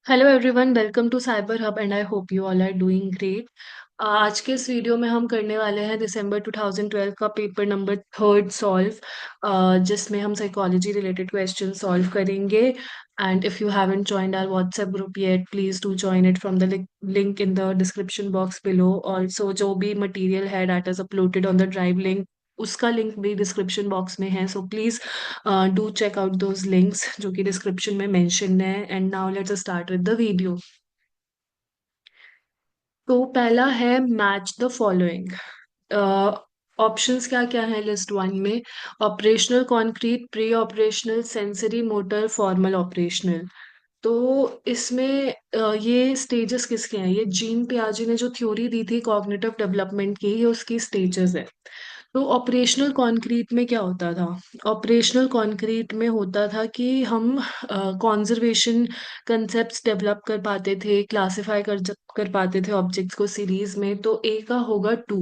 Hello everyone, welcome to cyber hub and I hope you all are doing great. आज के इस video में हम करने वाले हैं दिसंबर 2012 का पेपर नंबर थर्ड सॉल्व, जिसमें हम साइकोलॉजी रिलेटेड क्वेश्चन सॉल्व करेंगे। And if you haven't joined our WhatsApp group yet, please do join it from the link in the description box below. Also जो भी मटेरियल है that is uploaded on the drive link, उसका link भी description box में है। So please do check out those links जो कि description में मेंशन है। And now let's start with the video. तो पहला है मैच द फॉलोइंग। ऑप्शंस क्या क्या है लिस्ट वन में? Operational concrete, pre operational, sensory motor, formal operational. तो इसमें ये स्टेजेस किसके हैं? ये जीन पियाजे ने जो थ्योरी दी थी कॉग्निटिव डेवलपमेंट की, ये उसकी स्टेजेस है। तो ऑपरेशनल कंक्रीट में क्या होता था? ऑपरेशनल कंक्रीट में होता था कि हम कॉन्जर्वेशन कंसेप्ट्स डेवलप कर पाते थे, क्लासिफाई कर पाते थे ऑब्जेक्ट्स को सीरीज में। तो ए का होगा टू।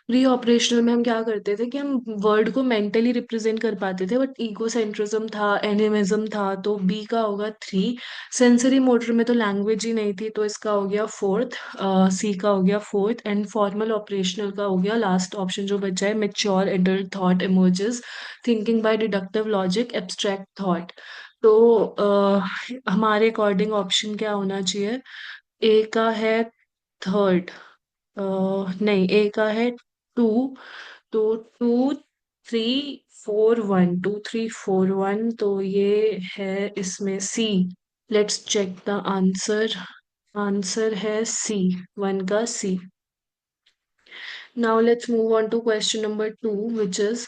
प्री ऑपरेशनल में हम क्या करते थे कि हम वर्ड को मेंटली रिप्रेजेंट कर पाते थे, बट ईगोसेंट्रिज्म था, एनिमिज्म था। तो बी का होगा थ्री। सेंसरी मोटर में तो लैंग्वेज ही नहीं थी, तो इसका हो गया फोर्थ। सी का हो गया फोर्थ। एंड फॉर्मल ऑपरेशनल का हो गया लास्ट ऑप्शन जो बचा है, mature adult thought emerges, thinking by deductive logic, abstract thought. तो हमारे अकॉर्डिंग ऑप्शन क्या होना चाहिए? ए का है थर्ड। नहीं, ए का है टू। तो two three four one, two three four one, तो ये है इसमें C. Let's check the answer. Answer है सी, वन का सी। Now let's move on to question number two, which is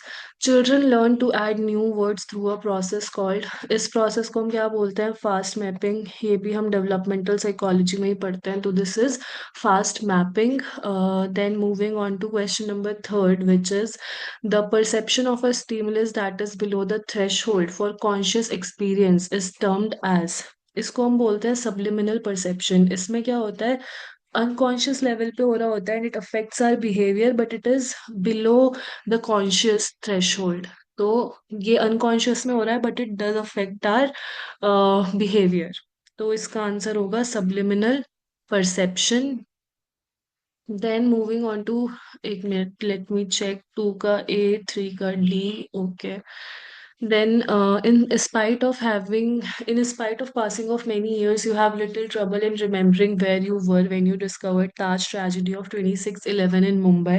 children learn to add new words through a process called, इस process को हम क्या बोलते हैं? Fast mapping. ये भी हम डेवलपमेंटल साइकोलॉजी में ही पढ़ते हैं, तो this is fast mapping. Then moving on to question number third, which is the perception of a stimulus that is below the threshold for conscious experience is termed as, इसको हम बोलते हैं subliminal perception। इसमें क्या होता है? Unconscious level पे हो रहा होता है and it affects our behaviour, but it is below the conscious threshold. तो ये अनकॉन्शियस में हो रहा है but it does affect our behaviour. तो इसका आंसर होगा subliminal perception. Then moving on to, एक मिनट, लेट मी चेक। टू का ए, थ्री का D. Okay. Then, in spite of passing of many years, you have little trouble in remembering where you were when you discovered Taj tragedy of 2611 in Mumbai.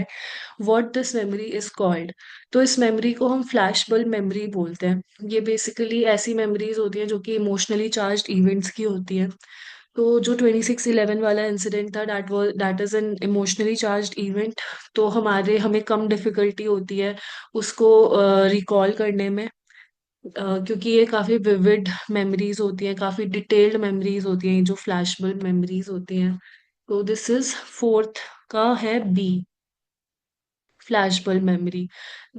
What this memory is called? तो इस memory को हम flash bulb memory बोलते हैं। ये basically ऐसी memories होती हैं जो कि इमोशनली चार्ज्ड इवेंट्स की होती हैं। तो जो 2611 वाला इंसिडेंट था, that is an emotionally charged event. तो हमें कम डिफिकल्टी होती है उसको रिकॉल करने में, क्योंकि ये काफी विविड मेमोरीज होती हैं, काफी डिटेल्ड मेमोरीज होती हैं, जो फ्लैशबल्ब मेमोरीज होती हैं। तो दिस इज फोर्थ का है B, flashbulb memory.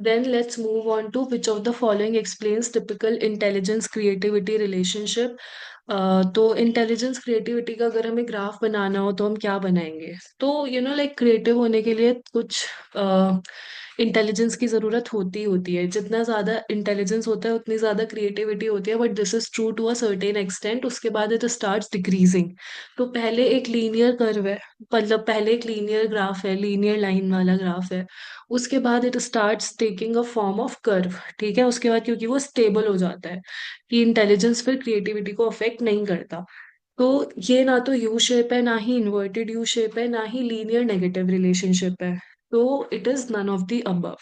Then let's move on to which of the following explains typical intelligence creativity relationship. तो इंटेलिजेंस क्रिएटिविटी का अगर हमें ग्राफ बनाना हो तो हम क्या बनाएंगे? तो लाइक क्रिएटिव होने के लिए कुछ इंटेलिजेंस की जरूरत होती है। जितना ज्यादा इंटेलिजेंस होता है उतनी ज्यादा क्रिएटिविटी होती है, but this is true to a certain extent. उसके बाद इट स्टार्ट्स डिक्रीजिंग। तो पहले एक लीनियर कर्व है, मतलब पहले एक लीनियर ग्राफ है, लीनियर लाइन वाला ग्राफ है। उसके बाद it starts taking a form of curve. ठीक है, उसके बाद क्योंकि वो स्टेबल हो जाता है कि इंटेलिजेंस फिर क्रिएटिविटी को अफेक्ट नहीं करता। तो ये ना तो यू शेप है, ना ही इन्वर्टेड यू शेप है, ना ही लीनियर नेगेटिव रिलेशनशिप है। तो it is none of the above.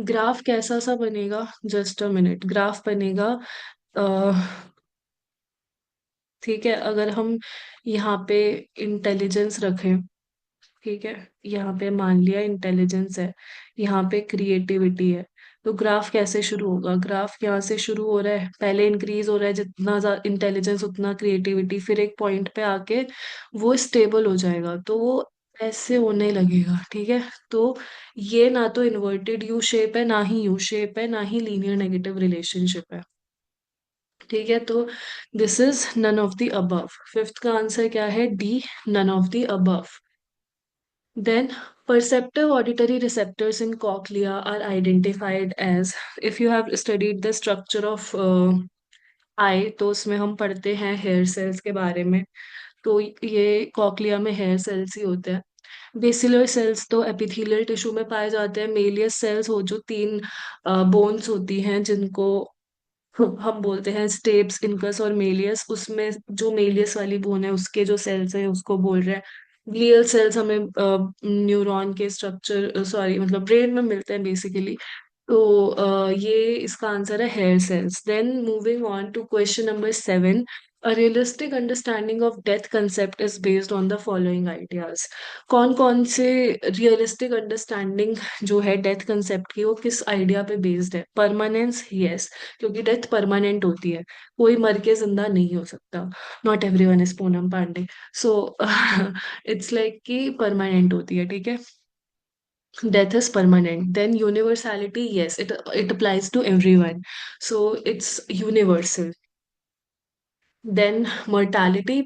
Graph कैसा सा बनेगा? Just a minute. ग्राफ बनेगा, ठीक है, अगर हम यहाँ पे इंटेलिजेंस रखें, ठीक है, यहाँ पे मान लिया इंटेलिजेंस है, यहाँ पे क्रिएटिविटी है। तो ग्राफ कैसे शुरू होगा? ग्राफ यहाँ से शुरू हो रहा है, पहले इंक्रीज हो रहा है, जितना इंटेलिजेंस उतना क्रिएटिविटी, फिर एक पॉइंट पे आके वो स्टेबल हो जाएगा, तो वो ऐसे होने लगेगा। ठीक है, तो ये ना तो इन्वर्टेड यू शेप है, ना ही यू शेप है, ना ही लीनियर नेगेटिव रिलेशनशिप है। ठीक है, तो this is none of the above. Fifth का आंसर क्या है? D, none of the above. Then, perceptive auditory receptors in cochlea are identified as, if you have studied the structure of आई तो उसमें हम पढ़ते हैं हेयर सेल्स के बारे में। तो ये कॉकलिया में हेयर सेल्स ही होते हैं। बेसिलर सेल्स तो एपिथेलियल टिश्यू में पाए जाते हैं। मेलियस सेल्स हो जो तीन बोन्स होती हैं जिनको हम बोलते हैं स्टेप्स, इनकस और मेलियस, उसमें जो मेलियस वाली बोन है उसके जो सेल्स है उसको बोल रहे हैं। ग्लियल सेल्स हमें न्यूरॉन के स्ट्रक्चर, सॉरी मतलब ब्रेन में मिलते हैं बेसिकली। तो ये इसका आंसर है hair cells. Then moving on to question number 7, a realistic understanding of death concept is based on the following ideas. कौन कौन से रियलिस्टिक अंडरस्टैंडिंग जो है डेथ कंसेप्ट की वो किस आइडिया पे बेस्ड है? परमानेंस, यस, क्योंकि डेथ परमानेंट होती है, कोई मर के जिंदा नहीं हो सकता। Not everyone is Poonam Pandey. So it's like कि परमानेंट होती है, ठीक है। Death is permanent. Then universality, yes, it applies to everyone. So it's universal. Then mortality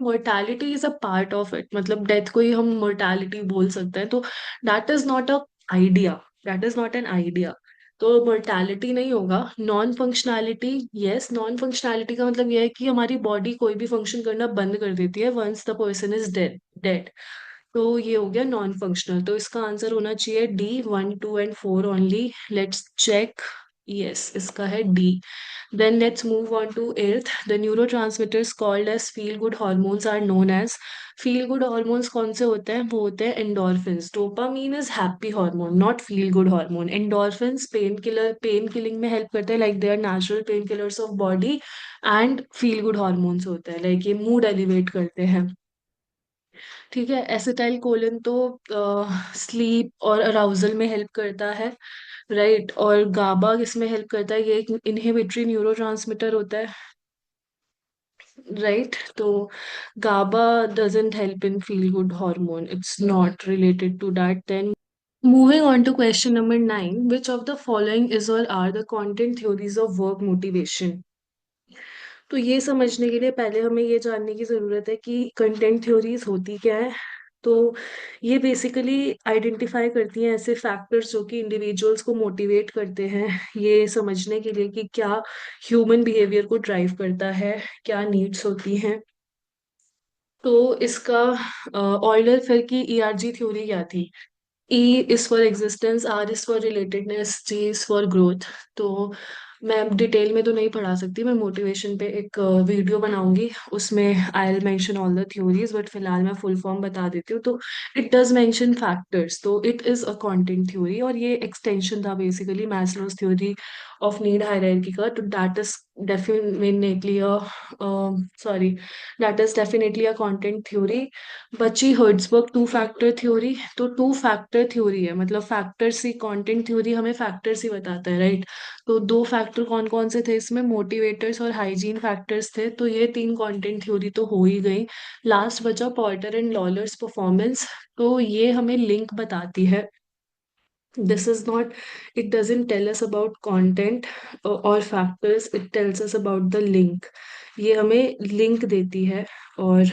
is a part of it, मतलब डेथ को ही हम mortality बोल सकते हैं। तो that is not a idea, that is not an idea. तो mortality नहीं होगा। Non functionality, yes, non functionality का मतलब यह है कि हमारी बॉडी कोई भी फंक्शन करना बंद कर देती है once the person is dead. तो ये हो गया नॉन फंक्शनल। तो इसका आंसर होना चाहिए D, 1, 2 and 4 only. Let's check. Yes, इसका है D. Then let's move on to eighth. The neurotransmitters called as feel good hormones are known as, feel good hormones कौन से होते हैं? वो होते हैं endorphins. Dopamine is happy hormone, not feel good hormone. Endorphins pain killing में help करते हैं, like they are natural pain killers of body. And feel good hormones होते हैं, like ये मूड एलिवेट करते हैं। ठीक है। एसिटाइल कोलिन तो स्लीप और अराउजल में हेल्प करता है, राइट। और गाबा किसमें हेल्प करता है? ये एक इनहिबिटरी न्यूरोट्रांसमीटर होता है, राइट। तो GABA doesn't help in feel good hormone, it's not related to that. Then moving on to question number 9, which of the following is or are the content theories of work motivation? तो ये समझने के लिए पहले हमें ये जानने की जरूरत है कि कंटेंट थ्योरीज होती क्या है। तो ये बेसिकली आइडेंटिफाई करती हैं ऐसे फैक्टर्स जो कि इंडिविजुअल्स को मोटिवेट करते हैं ये समझने के लिए कि क्या ह्यूमन बिहेवियर को ड्राइव करता है, क्या नीड्स होती हैं। तो इसका ऑयलर फिर की ईआरजी थ्योरी क्या थी? E is for existence, R is for relatedness, G is for growth। तो मैं डिटेल में तो नहीं पढ़ा सकती, मैं मोटिवेशन पे एक वीडियो बनाऊंगी, उसमें I will mention all the theories, but फिलहाल मैं फुल फॉर्म बता देती हूँ। तो इट डज मेंशन फैक्टर्स, तो it is a content theory, और ये एक्सटेंशन था basically Maslow's theory of need hierarchy का। तो that is definitely a sorry that is definitely a content theory. बची हर्ट्जबर्ग टू फैक्टर थ्योरी। तो टू फैक्टर थ्योरी है, मतलब फैक्टर्स ही, कंटेंट थ्योरी हमें फैक्टर्स ही बताता है, राइट। तो दो फैक्टर कौन कौन से थे इसमें? मोटिवेटर्स और हाइजीन फैक्टर्स थे। तो ये तीन कंटेंट थ्योरी तो हो ही गई। लास्ट बचा पॉर्टर एंड लॉलर्स परफॉर्मेंस। तो ये हमें लिंक बताती है। This is not, it doesn't tell us about content or factors, it tells us about the link। ये हमें लिंक देती है। और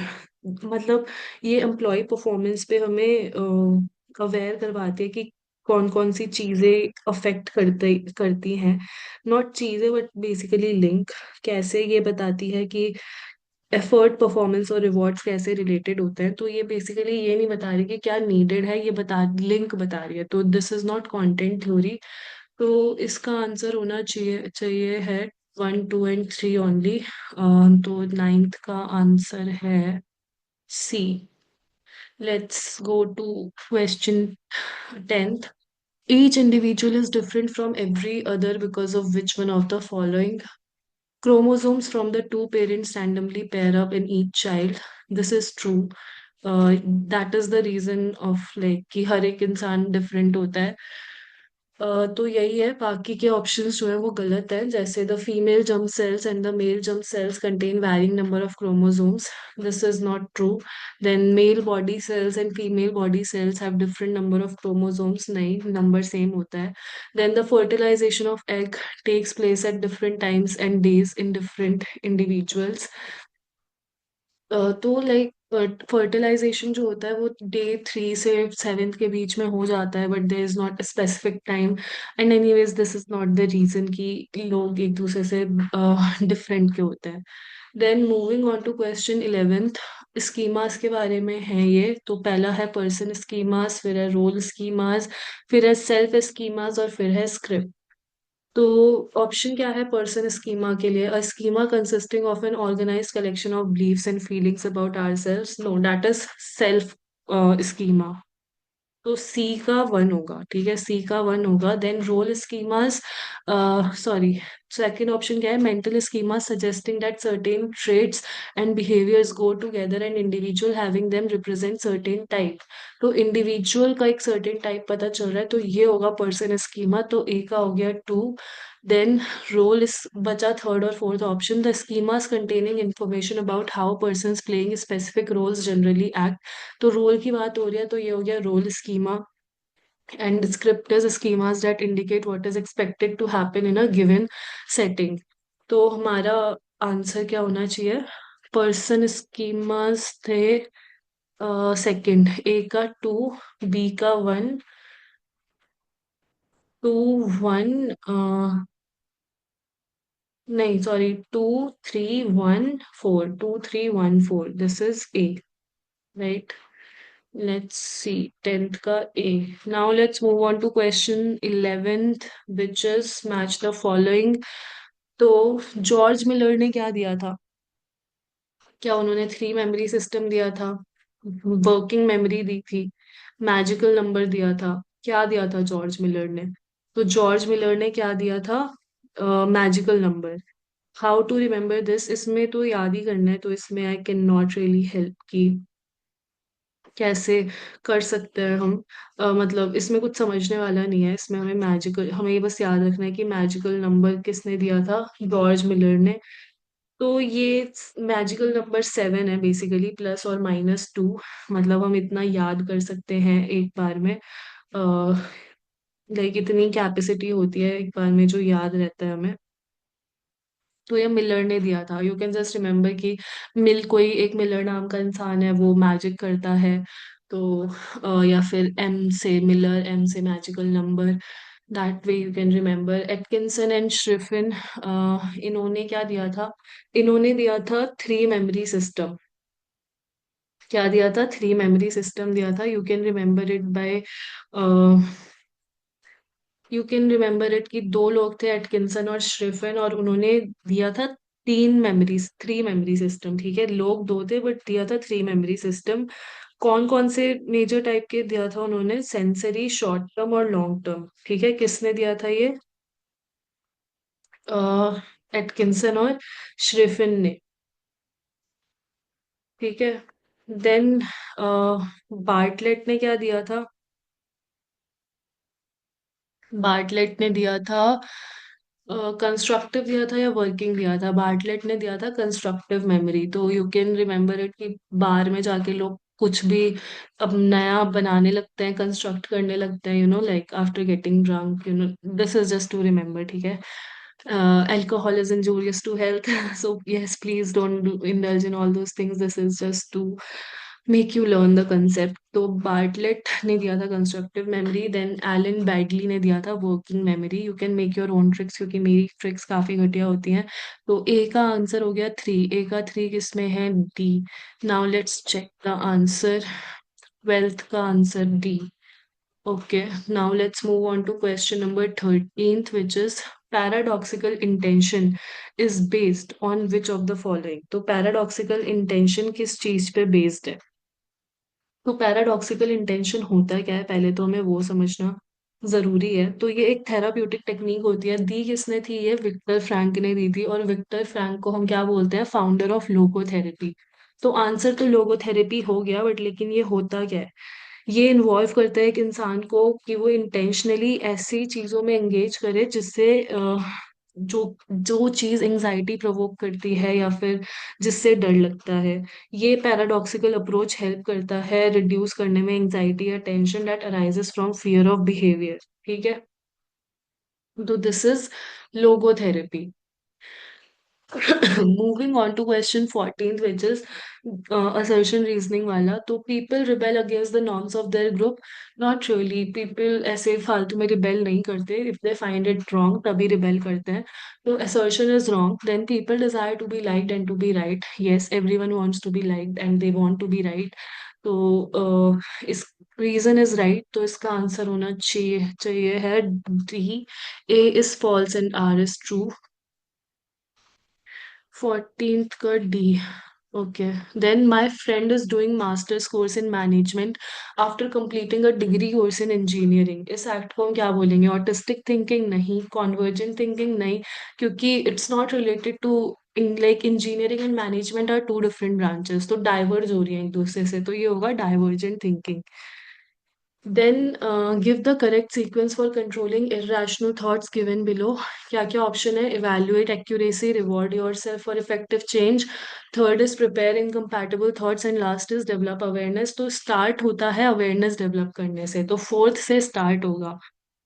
मतलब ये एम्प्लॉय परफॉर्मेंस पे हमें अवेयर करवाती है कि कौन कौन सी चीजें अफेक्ट करती हैं। नॉट चीजें बट बेसिकली लिंक। कैसे ये बताती है कि एफर्ट, परफॉर्मेंस और रिवॉर्ड्स कैसे रिलेटेड होते हैं। तो ये बेसिकली ये नहीं बता रही कि क्या नीडेड है, ये बता लिंक बता रही है। तो this is not content theory. तो इसका आंसर होना चाहिए चाहिए है 1, 2 एंड 3 ओनली। तो नाइन्थ का आंसर है C. Let's go to question 10th। Each individual is different from every other because of which one of the following? Chromosomes from the two parents randomly pair up in each child. This is true. That is the reason of like कि हर एक इंसान different होता है। तो यही है, बाकी के ऑप्शंस जो है वो गलत है। जैसे the female germ cells and the male germ cells contain varying number of chromosomes, this is not true. Then male body cells and female body cells have different number of chromosomes, नहीं, number same होता है। Then the fertilisation of egg takes place at different times and days in different individuals. तो like fertilisation जो होता है वो day 3 से 7 के बीच में हो जाता है, but there is not a specific time. And anyways this is not the reason कि लोग एक दूसरे से डिफरेंट क्यों होते हैं। Then moving on to question 11th, schemas के बारे में है ये। तो पहला है पर्सन स्कीमास, फिर है रोल स्कीमास, फिर है सेल्फ स्कीमास, और फिर है स्क्रिप्ट। तो ऑप्शन क्या है पर्सन स्कीमा के लिए? A schema consisting of an organised collection of beliefs and feelings about ourselves, no that is self schema. तो सी का वन होगा, ठीक है, सी का वन होगा। Then role schemas, sorry, second option क्या है? Mental schema suggesting that certain traits and behaviours go together and individual having them represent certain type. तो इंडिविजुअल का एक सर्टेन टाइप पता चल रहा है, तो ये होगा पर्सन स्कीमा, तो ए का हो गया 2। देन रोल इस बचा थर्ड और fourth option, the schemas containing information about how person playing specific roles generally act. तो रोल की बात हो रही है, तो ये हो गया role schema. And script is schemas that indicate what is expected to happen in a given setting. तो हमारा आंसर क्या होना चाहिए? पर्सन स्कीमास थे सेकंड, ए का 2, बी का 1, 2 1, नहीं sorry, 2 3 1 4, 2 3 1 4, this is a, right? Let's see, 10th का A. Now let's move on to question 11th, which is match the following. तो जॉर्ज मिलर ने क्या दिया था? क्या उन्होंने 3 मेमोरी सिस्टम दिया था? वर्किंग मेमोरी दी थी? मैजिकल नंबर दिया था? क्या दिया था जॉर्ज मिलर ने? तो जॉर्ज मिलर ने क्या दिया था? Magical number. How to remember this, इसमें तो याद ही करना है, तो इसमें I can not really help की कैसे कर सकते हैं हम। मतलब इसमें कुछ समझने वाला नहीं है, इसमें हमें ये बस याद रखना है कि मैजिकल नंबर किसने दिया था? जॉर्ज मिलर ने। तो ये मैजिकल नंबर 7 है बेसिकली, +और -2। मतलब हम इतना याद कर सकते हैं एक बार में। लाइक इतनी कैपेसिटी होती है एक बार में जो याद रहता है हमें। तो ये मिलर ने दिया था। यू कैन जस्ट रिमेम्बर कि कोई एक मिलर नाम का इंसान है, वो मैजिक करता है। तो या फिर एम से मिलर, एम से magical number, that way you can remember. Atkinson and Shiffrin, इन्होंने क्या दिया था? इन्होंने दिया था 3 मेमोरी सिस्टम। क्या दिया था? 3 मेमोरी सिस्टम दिया था। यू कैन रिमेम्बर इट कि दो लोग थे, एटकिंसन और श्रिफन, और उन्होंने दिया था 3 मेमोरी सिस्टम, ठीक है, लोग दो थे बट दिया था 3 मेमोरी सिस्टम। कौन कौन से मेजर टाइप के दिया था उन्होंने? सेंसरी, शॉर्ट टर्म और लॉन्ग टर्म, ठीक है। किसने दिया था ये? एटकिंसन और श्रिफिन ने, ठीक है। देन बार्टलेट ने क्या दिया था? बार्टलेट ने दिया था कंस्ट्रक्टिव दिया था या वर्किंग दिया था? बार्टलेट ने दिया था कंस्ट्रक्टिव मेमोरी। तो यू कैन रिमेम्बर इट कि बार में जाके लोग कुछ भी अब नया बनाने लगते हैं, कंस्ट्रक्ट करने लगते हैं, like after getting drunk, this is just to remember, ठीक है। Alcohol is injurious to health. So yes, please don't indulge in all those things. This is just to make you learn the concept. तो Bartlett ने दिया था constructive memory, then Alan Baddeley ने दिया था working memory. You can make your own tricks, क्योंकि मेरी tricks काफी घटिया होती हैं। तो ए का आंसर हो गया 3, ए का 3 किसमें है? D. Now let's check the answer. 12th का answer D. Okay, now let's move on to question number 13th, which is paradoxical intention is based on which of the following? तो paradoxical intention किस चीज पे based है? तो paradoxical intention होता क्या है, पहले तो हमें वो समझना जरूरी है। तो ये एक थेराप्यूटिक टेक्निक होती है। दी किसने थी? ये विक्टर फ्रैंक ने दी थी, और विक्टर फ्रैंक को हम क्या बोलते हैं? Founder of logotherapy. तो आंसर तो लोगोथेरेपी हो गया, बट लेकिन ये होता क्या है? ये इन्वॉल्व करता है एक इंसान को कि वो इंटेंशनली ऐसी चीजों में एंगेज करे जिससे जो जो चीज एंजाइटी प्रोवोक करती है या फिर जिससे डर लगता है। ये पैराडॉक्सिकल अप्रोच हेल्प करता है रिड्यूस करने में एंजाइटी या tension that arises from fear of behaviour, ठीक है। तो this is logotherapy. Moving on to question 14th, which is assertion reasoning वाला. तो people rebel against the norms of their group. Not really. People ऐसे फालतू में rebel नहीं करते. If they find it wrong, तभी rebel करते हैं. तो assertion is wrong. Then people desire to be liked and to be right. Yes, everyone wants to be liked and they want to be right. तो इस reason is right. तो इसका answer होना चाहिए चाहिए है D. A is false and R is true. 14th का D. Okay. Then my friend is doing master's course in management after completing a degree course in engineering. इस act को हम क्या बोलेंगे? ऑटिस्टिक थिंकिंग नहीं, कॉन्वर्जेंट थिंकिंग नहीं, क्योंकि it's not related to like engineering and management are two different branches, तो diverge हो रही है एक दूसरे से, तो ये होगा divergent thinking. Then give the correct sequence for controlling irrational thoughts given below. क्या क्या ऑप्शन है? Evaluate accuracy, reward yourself for effective change. Third is prepare incompatible thoughts and last is develop awareness. तो start होता है awareness develop करने से, तो fourth से start होगा.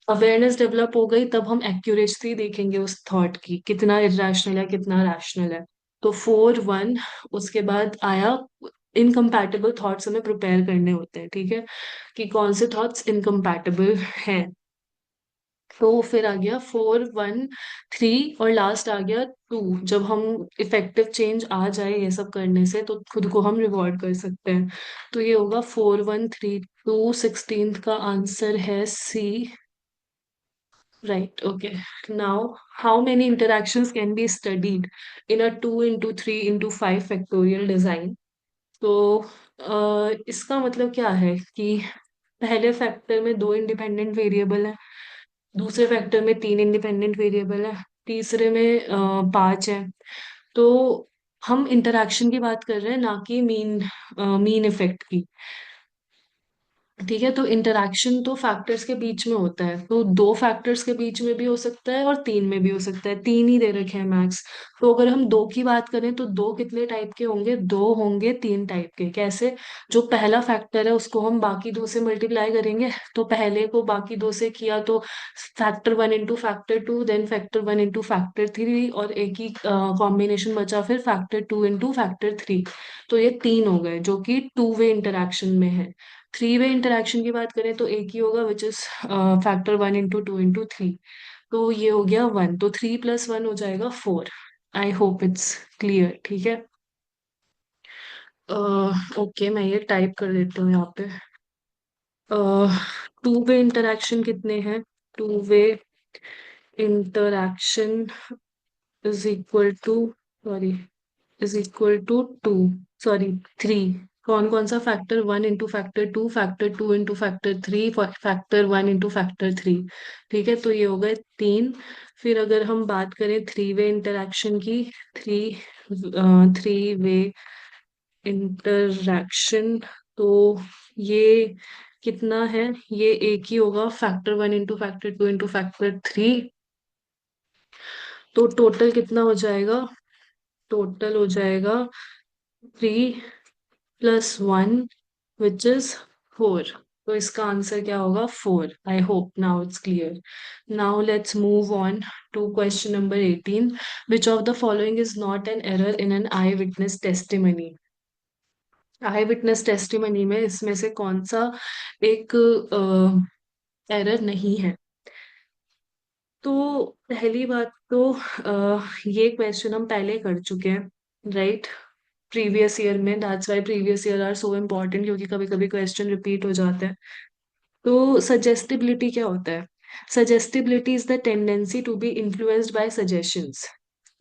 अवेयरनेस डेवलप हो गई तब हम एक्यूरेसी देखेंगे उस थॉट की, कितना इरेशनल है कितना रैशनल है. तो 4-1. उसके बाद आया इनकम्पैटिबल थॉट्स हमें प्रिपेयर करने होते हैं, ठीक है, कि कौन से थॉट्स इनकम्पैटिबल हैं. तो फिर आ गया 4-1-3 और लास्ट आ गया 2. जब हम इफेक्टिव चेंज आ जाए ये सब करने से तो खुद को हम रिवॉर्ड कर सकते हैं. तो ये होगा 4-1-3-2. 16th का आंसर है सी. Right, okay. Now, how many interactions can be studied in a 2 into 3 into 5 factorial design? तो इसका मतलब क्या है कि पहले फैक्टर में दो इंडिपेंडेंट वेरिएबल है, दूसरे फैक्टर में तीन इंडिपेंडेंट वेरिएबल है, तीसरे में पांच है. तो हम इंटरैक्शन की बात कर रहे हैं, ना कि मीन इफेक्ट की. ठीक है, तो इंटरैक्शन तो फैक्टर्स के बीच में होता है, तो दो फैक्टर्स के बीच में भी हो सकता है और तीन में भी हो सकता है. तीन ही दे रखे हैं मैक्स. तो अगर हम दो की बात करें तो दो कितने टाइप के होंगे? दो होंगे तीन टाइप के. कैसे? जो पहला फैक्टर है उसको हम बाकी दो से मल्टीप्लाई करेंगे, तो पहले को बाकी दो से किया तो factor one into factor two, then factor one into factor three, और एक ही कॉम्बिनेशन बचा फिर factor two into factor three. तो ये तीन हो गए जो कि टू वे इंटरैक्शन में है. थ्री वे इंटरेक्शन की बात करें तो एक ही होगा, which is factor one into two into three. तो ये हो गया वन, तो 3 + 1 हो जाएगा 4. I hope it's clear. ठीक है. ओके, मैं ये टाइप कर देती हूँ यहाँ पे. टू वे इंटरेक्शन कितने हैं? Two way interaction is equal to, sorry, is equal to two, sorry, three. कौन कौन सा factor? One into factor two into factor three, factor one into factor three. ठीक है, तो ये हो गए तीन. फिर अगर हम बात करें थ्री वे इंटरेक्शन की, थ्री थ्री वे इंटरेक्शन, तो ये कितना है? ये एक ही होगा, factor one into factor two into factor three. तो टोटल कितना हो जाएगा? टोटल हो जाएगा 3 + 1 विच इज 4. तो इसका आंसर क्या होगा? 4. I hope now it's clear. Now let's move on to question number 18. Which of the following is not an error in an eye witness testimony? Eye witness testimony में इसमें से कौन सा एक एरर नहीं है? तो पहली बात तो ये क्वेश्चन हम पहले कर चुके हैं, राइट, प्रीवियस ईयर में. That's why previous year are so important, क्योंकि कभी कभी क्वेश्चन रिपीट हो जाते हैं. तो सजेस्टिबिलिटी क्या होता है? Suggestibility is the tendency to be influenced by suggestions.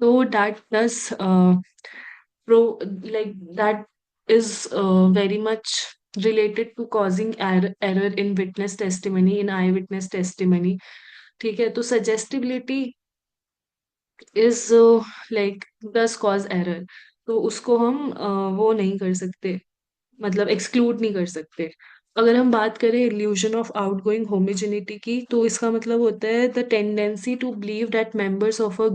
तो that does pro like that is very much related to causing error in witness testimony, in eye witness testimony. ठीक है, तो suggestibility is like does cause error, तो उसको हम वो नहीं कर सकते, मतलब एक्सक्लूड नहीं कर सकते. अगर हम बात करें इल्यूजन ऑफ आउटगोइंग होमोजेनिटी की, तो इसका मतलब होता है the tendency to believe that members of a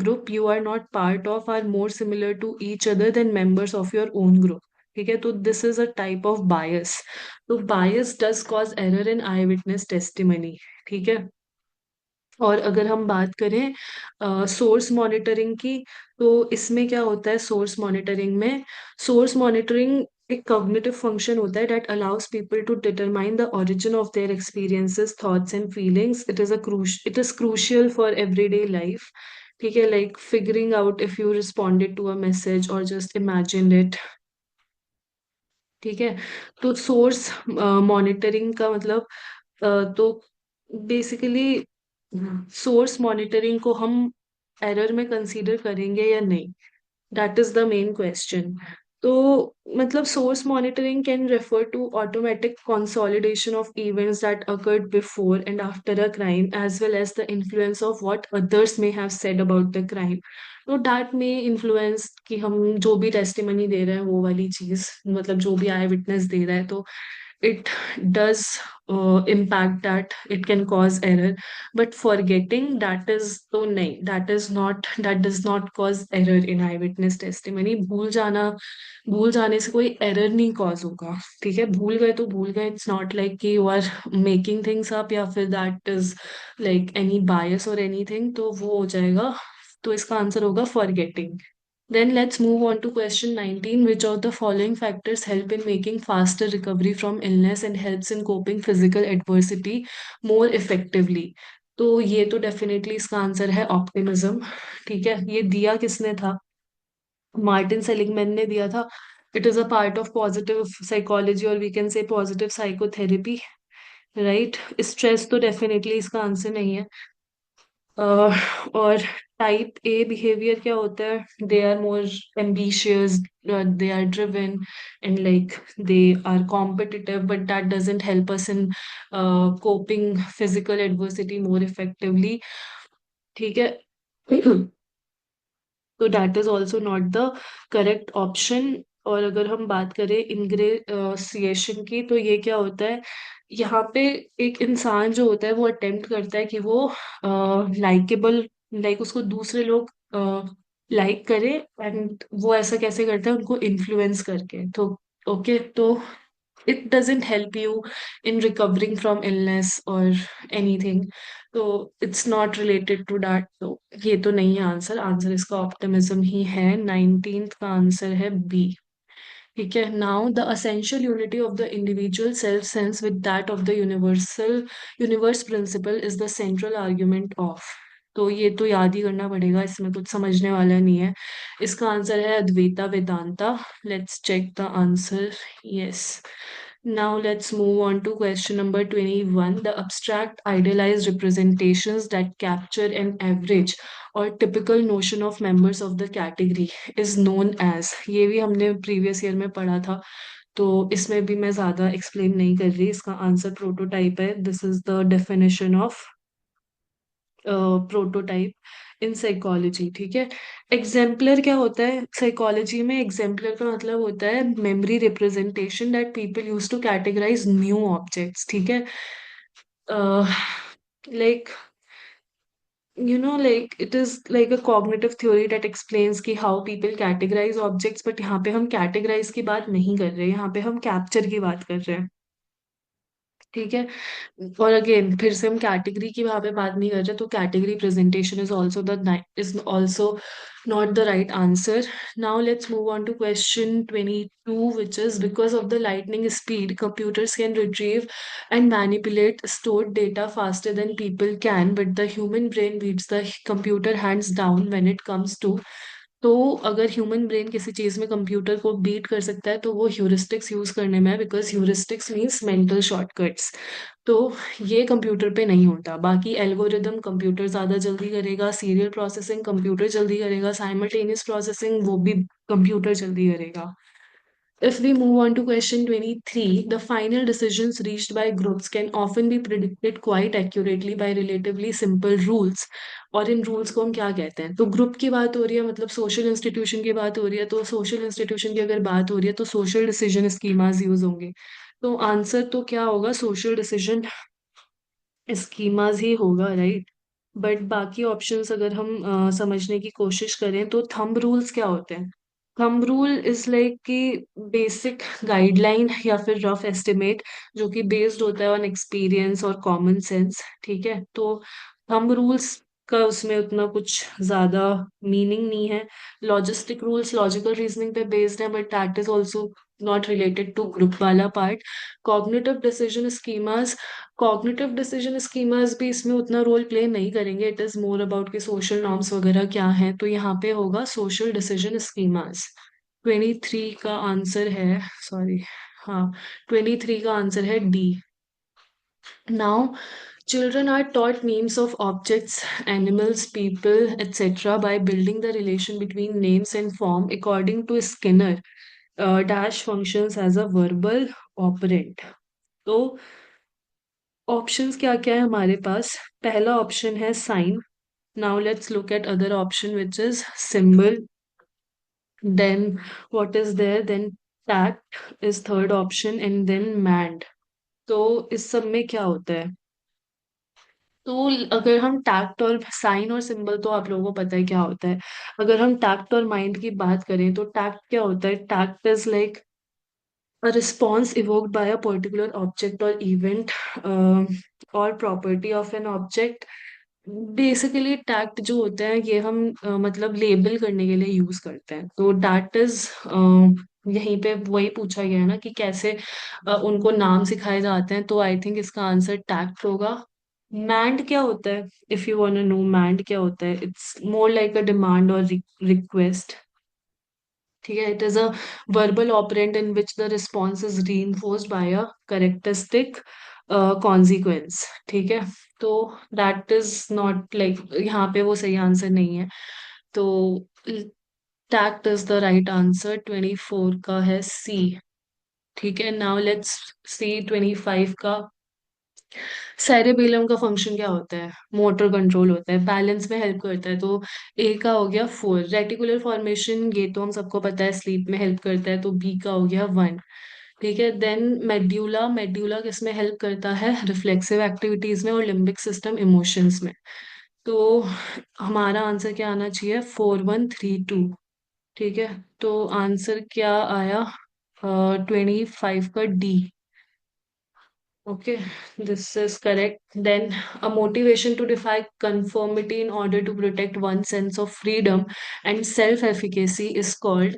group you are not part of are more similar to each other than members of your own group. ठीक है, तो this is a type of bias. तो bias does cause error in I witness testimony. ठीक है. और अगर हम बात करें सोर्स मॉनिटरिंग की, तो इसमें क्या होता है सोर्स मॉनिटरिंग में? सोर्स मॉनिटरिंग एक कॉग्निटिव फंक्शन होता है that allows people to determine the origin of their experiences, thoughts and feelings. It is crucial for everyday life. ठीक है, like figuring out if you responded to a message और just imagine it. ठीक है, तो source monitoring का मतलब तो basically source monitoring को हम एरर में कंसीडर करेंगे या नहीं, that is the main question. तो मतलब source monitoring can refer to automatic consolidation of events that occurred before and after a crime as well as the influence of what others may have said about the crime. तो that में influence कि हम जो भी testimony दे रहे हैं वो वाली चीज, मतलब जो भी आई विटनेस दे रहा है, तो it does impact that, it can cause error, but forgetting, that is तो नहीं, that does not cause error in eyewitness testimony। भूल जाने से कोई एरर नहीं कॉज होगा। ठीक है, भूल गए तो भूल गए, इट्स नॉट लाइक कि you are making things up या फिर that is like any bias और एनीथिंग, तो वो हो जाएगा। तो इसका आंसर होगा forgetting. Then let's move on to question 19. Which of the following factors help in making faster recovery from illness and helps in coping physical adversity more effectively? तो ये तो डेफिनेटली इसका आंसर है ऑप्टिमिज्म। ठीक है, ये दिया किसने था? मार्टिन सेलिगमैन ने दिया था। It is a part of positive psychology और we can say positive psychotherapy. Right, stress तो डेफिनेटली इसका आंसर नहीं है। और टाइप ए बिहेवियर क्या होता है? They are more ambitious, they are driven and like they are competitive, but that doesn't help us in coping physical adversity more effectively. ठीक है, तो that is also not the correct option. और अगर हम बात करें इंग्रेसिएशन की, तो ये क्या होता है? यहाँ पे एक इंसान जो होता है वो अटेम्प्ट करता है कि वो लाइकेबल, लाइक उसको दूसरे लोग लाइक करे, एंड वो ऐसा कैसे करता है? उनको इन्फ्लुएंस करके। तो ओके, तो it doesn't help you in recovering from illness or anything, तो it's not related to that। तो ये तो नहीं है आंसर, आंसर इसका ऑप्टिमिज्म ही है। 19th का आंसर है बी। ठीक है, now the essential unity of the individual self sense with that of the universe principle is the central argument of. तो ये तो याद ही करना पड़ेगा, इसमें कुछ समझने वाला नहीं है। इसका आंसर है Advaita Vedanta. Let's check the answer. Yes, now let's move on to question number 21. The abstract idealized representations that capture an average or typical notion of members of the category is known as। ये भी हमने previous year में पढ़ा था, तो इसमें भी मैं ज्यादा एक्सप्लेन नहीं कर रही। इसका आंसर प्रोटोटाइप है। This is the definition of prototype in psychology. ठीक है, एग्जाम्पलर क्या होता है साइकोलॉजी में? एग्जाम्पलर का मतलब होता है memory representation that people use to categorise new objects. ठीक है, like like it is like a cognitive theory that explains कि how people categorize objects, but यहाँ पे हम categorize की बात नहीं कर रहे हैं, यहाँ पे हम capture की बात कर रहे हैं। ठीक है, और अगेन फिर से हम कैटेगरी की वहां पे बात नहीं कर रहे, तो category presentation is also not the right answer. Now let's move on to question 22, which is because of the lightning speed computers can retrieve and manipulate stored data faster than people can, but the human brain beats the computer hands down when it comes to. तो अगर human brain किसी चीज में computer को beat कर सकता है तो वो ह्यूरिस्टिक्स यूज करने में है, because heuristics means mental shortcuts. तो ये कंप्यूटर पे नहीं होता। बाकी एल्गोरिदम कंप्यूटर ज्यादा जल्दी करेगा, सीरियल प्रोसेसिंग कंप्यूटर जल्दी करेगा, साइमल्टेनियस प्रोसेसिंग वो भी कंप्यूटर जल्दी करेगा। If we move on to question 23, the final decisions reached by groups can often be predicted quite accurately by relatively simple rules। और इन रूल्स को हम क्या कहते हैं? तो ग्रुप की बात हो रही है, मतलब सोशल इंस्टीट्यूशन की बात हो रही है, तो सोशल इंस्टीट्यूशन की अगर बात हो रही है तो सोशल डिसीजन स्कीमाज यूज होंगे। तो आंसर तो क्या होगा? सोशल डिसीजन स्कीमाज ही होगा, राइट। बट बाकी ऑप्शंस अगर हम समझने की कोशिश करें, तो थंब रूल्स क्या होते हैं? थंब रूल इज लाइक कि बेसिक गाइडलाइन या फिर रफ एस्टिमेट जो कि बेस्ड होता है ऑन एक्सपीरियंस और कॉमन सेंस। ठीक है, तो थंब रूल्स का उसमें उतना कुछ ज्यादा मीनिंग नहीं है। लॉजिस्टिक रूल्स लॉजिकल रीजनिंग पे बेस्ड है, but that is also not related to group वाला part. Cognitive decision schemas, cognitive decision schemas भी इसमें उतना रोल प्ले नहीं करेंगे। इट इज मोर अबाउट कि सोशल नॉर्म्स वगैरह क्या है, तो यहाँ पे होगा सोशल डिसीजन स्कीमास। 23 का आंसर है, सॉरी, हाँ, 23 का आंसर है D. Now, children are taught names of objects, animals, people, etc. by building the relation between names and form. According to Skinner, dash functions as a verbal operant. तो options क्या क्या है हमारे पास? पहला ऑप्शन है sign. Now let's look at other option which is symbol. Then what is there? Then tact is third option and then mand. तो इस सब में क्या होता है? तो अगर हम टैक्ट और साइन और सिंबल, तो आप लोगों को पता है क्या होता है। अगर हम टैक्ट और माइंड की बात करें तो टैक्ट क्या होता है? Tact is like a response evoked by a particular object or event or property of an object. Basically tact जो होता है ये हम मतलब लेबल करने के लिए यूज करते हैं, तो दैट इज यहीं पे वही पूछा गया है ना कि कैसे उनको नाम सिखाए जाते हैं, तो आई थिंक इसका आंसर टैक्ट होगा। मैंड क्या होता है? If you want to know mand क्या होता है, it's more like a demand और रिक्वेस्ट। ठीक है, it is a verbal operand in which the response is reinforced by a characteristic consequence. ठीक है, तो दैट इज नॉट लाइक, यहाँ पे वो सही आंसर नहीं है। तो tact is the right answer, 24 का है सी। ठीक है, नाउ लेट्स सी 25 का। सेरेबेलम का फंक्शन क्या होता है? मोटर कंट्रोल होता है, बैलेंस में हेल्प करता है। तो ए का हो गया 4, रेटिकुलर फॉर्मेशन ये तो हम सबको पता है स्लीप में हेल्प करता है, तो बी का हो गया 1। ठीक है, देन मेड्यूला, मेड्यूला किस में हेल्प करता है? रिफ्लेक्सिव एक्टिविटीज में और लिम्बिक सिस्टम इमोशंस में। तो हमारा आंसर क्या आना चाहिए? 4132। ठीक है, तो आंसर क्या आया? 25 का D. Okay, this is correct. Then, a motivation to defy conformity in order to protect one's sense of freedom and self-efficacy is called.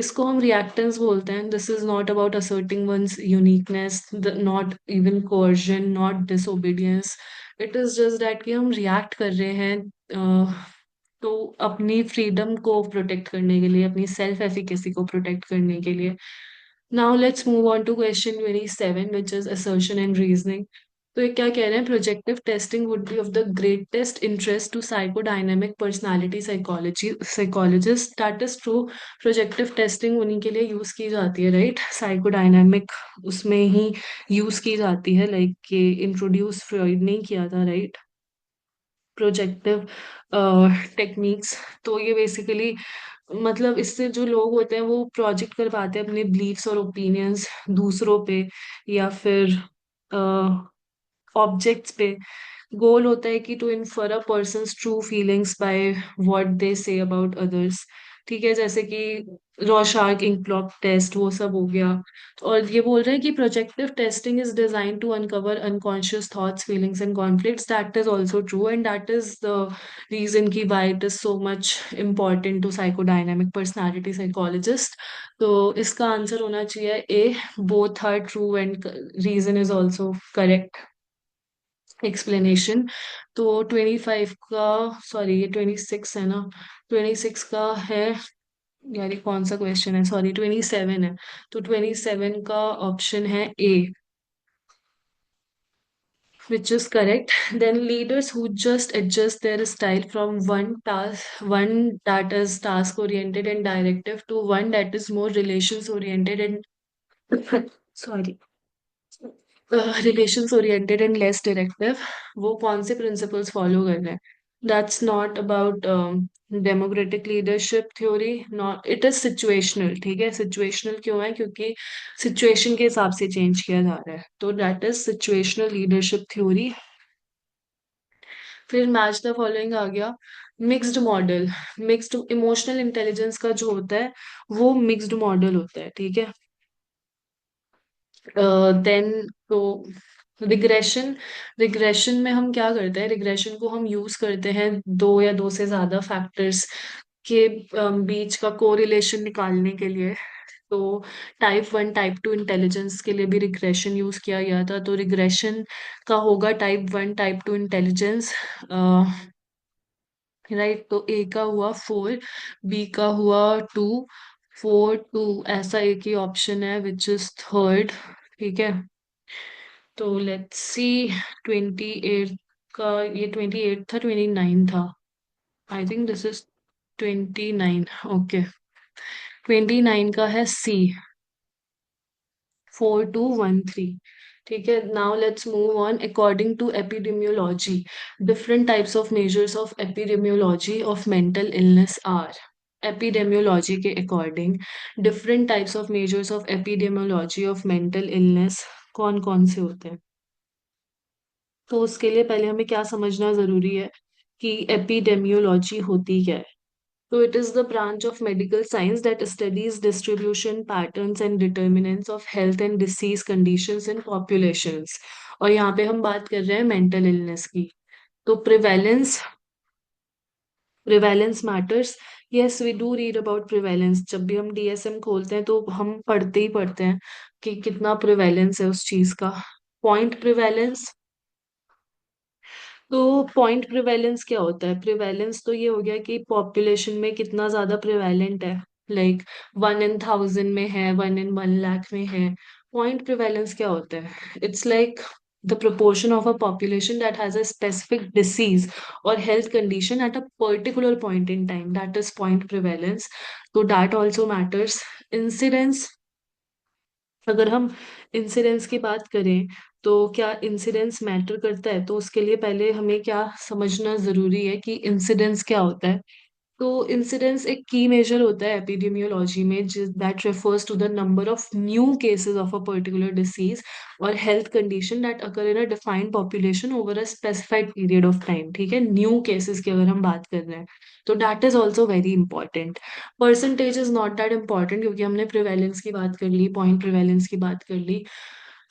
इसको हम reactance बोलते हैं. This is not about asserting one's uniqueness, not even coercion, not disobedience. It is just that कि हम react कर रहे हैं तो अपनी freedom को protect करने के लिए, अपनी self-efficacy को protect करने के लिए. Now let's move on to question 27, which is assertion and reasoning. तो ये क्या कह रहे हैं? Projective testing would be of the greatest interest to psychodynamic personality psychologist, that is true. Projective testing उन्हीं के लिए यूज की जाती है, राइट? साइकोडायनेमिक उसमें ही यूज की जाती है, लाइक कि इंट्रोड्यूस फ्रॉइड ने किया था, राइट? Projective techniques. तो ये बेसिकली मतलब इससे जो लोग होते हैं वो प्रोजेक्ट करवाते हैं अपने बिलीफ्स और ओपिनियंस दूसरों पे, या फिर ऑब्जेक्ट्स पे। गोल होता है कि to infer a person's true feelings by what they say about others. ठीक है, जैसे कि रॉशार्क इंकलॉक टेस्ट वो सब हो गया। और ये बोल रहे हैं कि projective testing is design to uncover unconscious thoughts feelings and conflicts, that is also true and that is the reason की why it is so much important to psychodynamic personality psychologist. तो इसका आंसर होना चाहिए A, both are true and reason is also correct explanation. तो 25 का, sorry ये 26 है ना, 26 का है, यार ये कौन सा क्वेश्चन है? सॉरी 27 है। तो 27 का ऑप्शन है ए, which is correct. Then leaders who just adjust their style from one that is task oriented and directive to one that is more relations oriented and sorry, relations oriented and less directive, वो कौन से principles follow कर रहे हैं? That's not about democratic leadership theory, not, it is situational. ठीक है, situational क्यों है? क्योंकि सिचुएशन के हिसाब से चेंज किया जा रहा है, तो that is situational leadership theory. फिर मैच द फॉलोइंग आ गया। Mixed model, mixed emotional intelligence का जो होता है वो मिक्स्ड मॉडल होता है। ठीक है, देन तो रिग्रेशन रिग्रेशन में हम क्या करते हैं, रिग्रेशन को हम यूज करते हैं दो या दो से ज्यादा फैक्टर्स के बीच का कोरिलेशन निकालने के लिए। तो टाइप 1 टाइप 2 इंटेलिजेंस के लिए भी रिग्रेशन यूज किया गया था। तो रिग्रेशन का होगा टाइप 1 टाइप 2 इंटेलिजेंस। राइट, तो ए का हुआ 4, बी का हुआ 2, 4 2, ऐसा एक ही ऑप्शन है विच इज थर्ड। ठीक है, तो लेट्स सी। 28 का, ये 28 था, 29 था। I think this is 29। Okay, 29 का है सी, 4213। ठीक है, now let's move on. According to epidemiology, different types of measures of epidemiology of mental illness are. Epidemiology के according different types of measures of epidemiology of mental illness कौन कौन से होते हैं? तो उसके लिए पहले हमें क्या समझना जरूरी है कि एपिडेमियोलॉजी होती क्या है। So it is the branch of medical science that studies distribution patterns and determinants of health and disease conditions in populations। और यहाँ पे हम बात कर रहे हैं मेंटल इलनेस की। तो prevalence matters. Yes, we do read about prevalence. जब भी हम डीएसएम खोलते हैं तो हम पढ़ते ही पढ़ते हैं कि कितना प्रिवेलेंस है उस चीज का। Point prevalence. तो पॉइंट प्रिवेलेंस क्या होता है? प्रिवेलेंस तो ये हो गया कि पॉपुलेशन में कितना ज्यादा प्रिवेलेंट है। लाइक 1 in 1000 में है, 1 in 1 लाख में है। पॉइंट प्रिवेलेंस क्या होता है? It's like the proportion of a population that has a specific disease or health condition at a particular point in time, that is point prevalence। तो that also matters। Incidence, अगर हम incidence की बात करें तो क्या इंसिडेंस मैटर करता है? तो उसके लिए पहले हमें क्या समझना जरूरी है कि इंसिडेंस क्या होता है। तो इंसिडेंस एक की मेजर होता है एपिडेमियोलॉजी में, that refers to the number of new cases of a particular disease और health condition that occur in a defined population over a specified period of time. ठीक है, न्यू केसेस की अगर हम बात कर रहे हैं तो that is also very important. Percentage is not that important क्योंकि हमने प्रिवेलेंस की बात कर ली, पॉइंट प्रिवेलेंस की बात कर ली,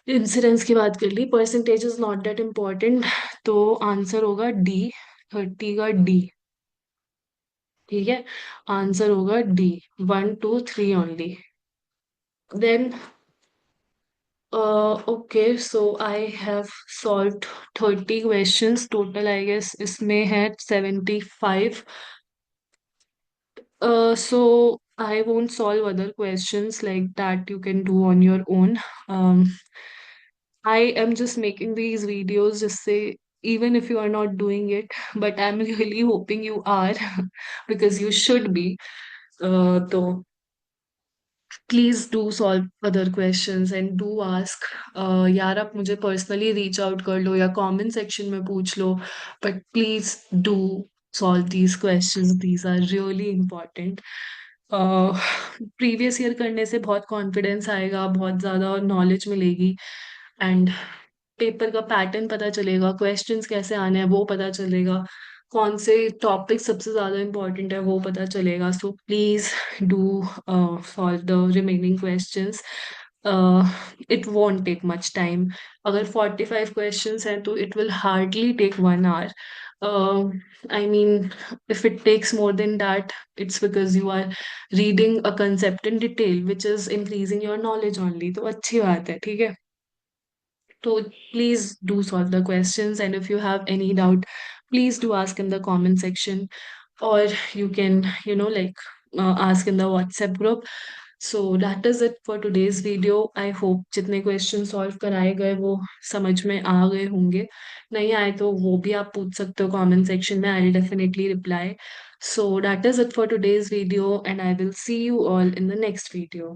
इंसिडेंस की बात कर ली। Percentage is not that important. तो आंसर होगा डी, 30 का डी। ठीक है, आंसर होगा D, 1 2 3 only. Then okay, so I have solved 30 questions total, I guess इसमें है 75। So I won't solve other questions like that, you can do on your own. Um, I am just making these videos just say, even if you are not doing it, but I'm really hoping you are because you should be. तो please do solve other questions and do ask. यार आप मुझे personally reach out कर लो या comment section में पूछ लो, but please do solve these questions, these are really important. Previous year करने से बहुत कॉन्फिडेंस आएगा, बहुत ज़्यादा नॉलेज मिलेगी एंड पेपर का पैटर्न पता चलेगा, क्वेश्चंस कैसे आने हैं वो पता चलेगा, कौन से टॉपिक सबसे ज़्यादा इम्पोर्टेंट है वो पता चलेगा। So please do solve the remaining questions. It won't take much time. अगर 45 क्वेश्चंस हैं तो it will hardly take 1 hour। I mean, if it takes more than that, it's because you are reading a concept in detail, which is increasing your knowledge only. तो अच्छी बात है, ठीक है। So please do solve the questions, and if you have any doubt, please do ask in the comment section, or you can, like ask in the WhatsApp group. So that is it for today's video. I hope जितने question solve कराए गए वो समझ में आ गए होंगे। नहीं आए तो वो भी आप पूछ सकते हो कमेंट सेक्शन में, I will definitely reply. So that is it for today's video, and I will see you all in the next video.